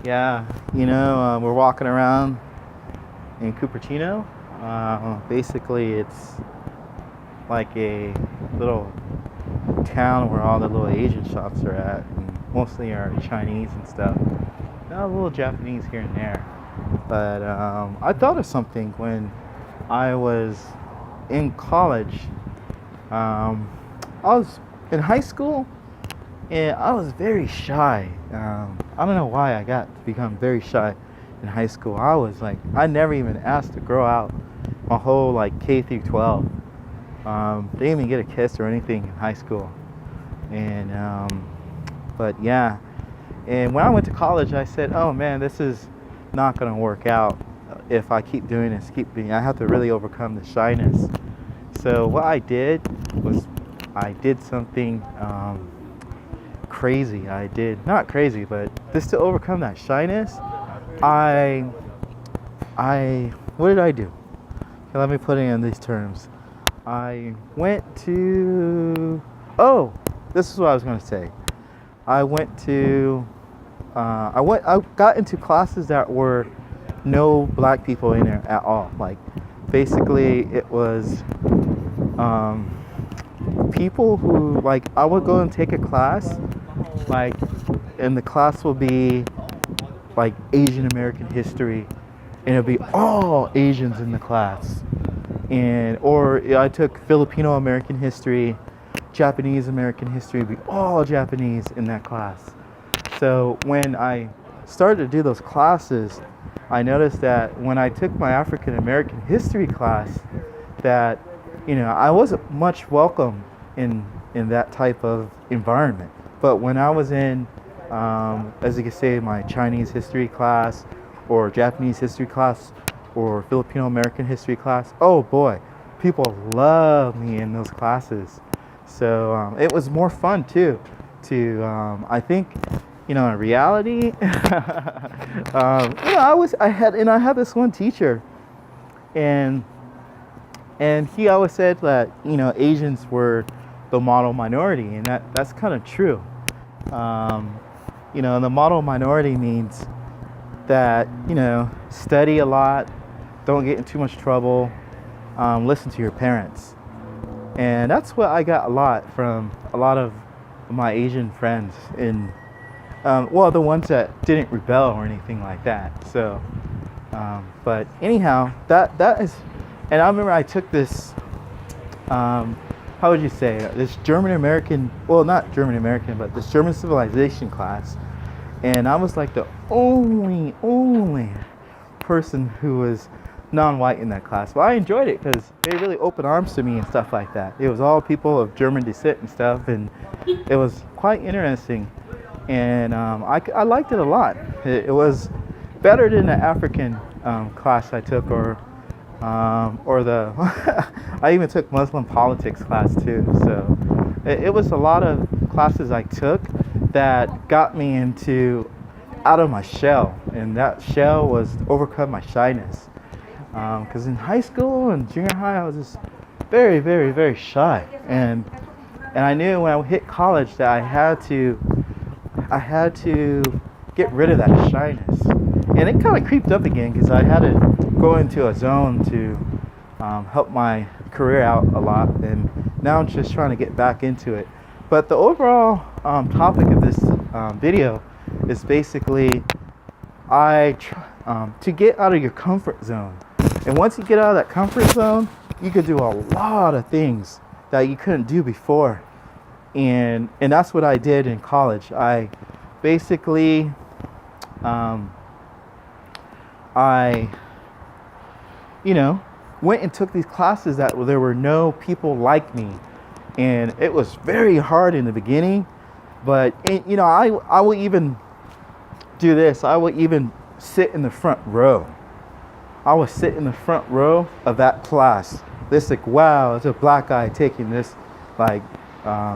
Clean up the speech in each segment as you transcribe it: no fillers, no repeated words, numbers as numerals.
Yeah, we're walking around in Cupertino. Basically, it's like a little town where all the little Asian shops are at, and mostly are Chinese and stuff. Not a little Japanese here and there. But I thought of something when I was in college. Um, I was in high school and I was very shy. I don't know why I got to become very shy in high school. I never even asked a girl out my whole like K through 12. Didn't even get a kiss or anything in high school. And but yeah, and when I went to college, I said, "Oh man, this is not gonna work out if I keep doing this. I have to really overcome the shyness." So what I did was I did something crazy. I did not crazy, but just to overcome that shyness, I what did I do? Okay, let me put it in these terms. I went to oh, this is what I was going to say. I went to I got into classes that were no black people in there at all. Like basically it was people who like I would go and take a class like and the class will be like Asian American history and it'll be all Asians in the class. And or I took Filipino American history, Japanese American history, it'd be all Japanese in that class. So when I started to do those classes, I noticed that when I took my African American history class, that I wasn't much welcome in that type of environment. But when I was in, as you can say, my Chinese history class, or Japanese history class, or Filipino American history class, oh boy, people love me in those classes. So it was more fun too. I think in reality, I had this one teacher, and he always said that Asians were the model minority, and that's kind of true. The model minority means that study a lot, don't get in too much trouble, listen to your parents, and that's what I got a lot from a lot of my Asian friends in. The ones that didn't rebel or anything like that. So, but anyhow, that is, and I remember I took this, how would you say, this German American, well, not German American, but this German civilization class, and I was like the only person who was non-white in that class. But I enjoyed it because they really opened arms to me and stuff like that. It was all people of German descent and stuff, and it was quite interesting. And I liked it a lot. It was better than the African class I took, or the I even took Muslim politics class too. So it was a lot of classes I took that got me out of my shell, and that shell was overcome my shyness. Because in high school and junior high, I was just very, very, very shy, and I knew when I hit college that I had to get rid of that shyness. And it kind of creeped up again because I had to go into a zone to help my career out a lot. And now I'm just trying to get back into it. But the overall topic of this video is basically to get out of your comfort zone. And once you get out of that comfort zone, you can do a lot of things that you couldn't do before. And that's what I did in college. I basically, went and took these classes that there were no people like me, and it was very hard in the beginning. But I will even do this. I will even sit in the front row. I would sit in the front row of that class. This like, wow, it's a black guy taking this like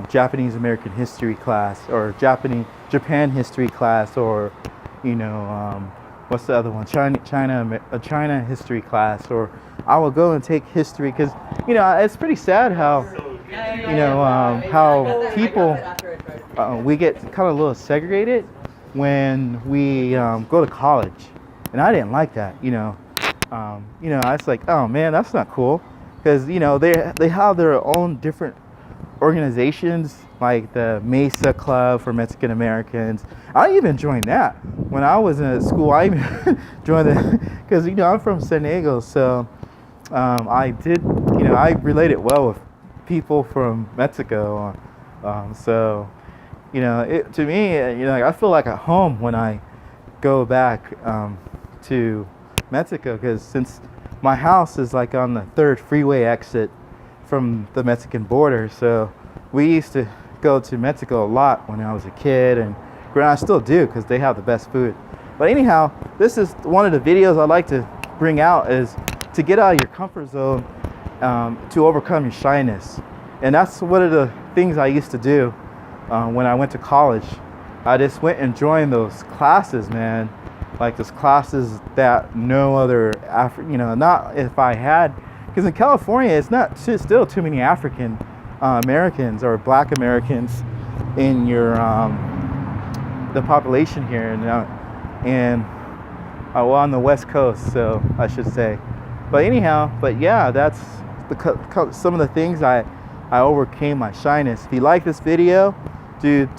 Japanese American history class, or Japan history class, or what's the other one, China history class. Or I will go and take history because it's pretty sad how how people we get kind of a little segregated, when we go to college, and I didn't like that. I was like, oh man, that's not cool, because they have their own different organizations, like the Mesa Club for Mexican Americans. I even joined that when I was in school. I even joined it because I'm from San Diego, so I did. I related well with people from Mexico. So to me, like, I feel like at home when I go back to Mexico, because since my house is like on the 3rd freeway exit from the Mexican border, so we used to go to Mexico a lot when I was a kid, and I still do because they have the best food. But anyhow, this is one of the videos I like to bring out, is to get out of your comfort zone, to overcome your shyness. And that's one of the things I used to do when I went to college. I just went and joined those classes, man. Like those classes that no other not if I had, because in California it's not still too many African Americans or Black Americans in your the population here, and on the West Coast, so I should say. But anyhow, yeah, that's some of the things I overcame my shyness. If you like this video, do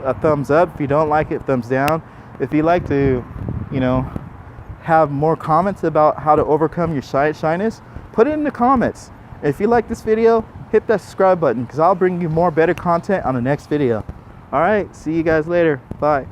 a thumbs up. If you don't like it, thumbs down. If you'd like to, have more comments about how to overcome your shyness, put it in the comments. If you like this video, hit that subscribe button, because I'll bring you more better content on the next video. All right, see you guys later. Bye.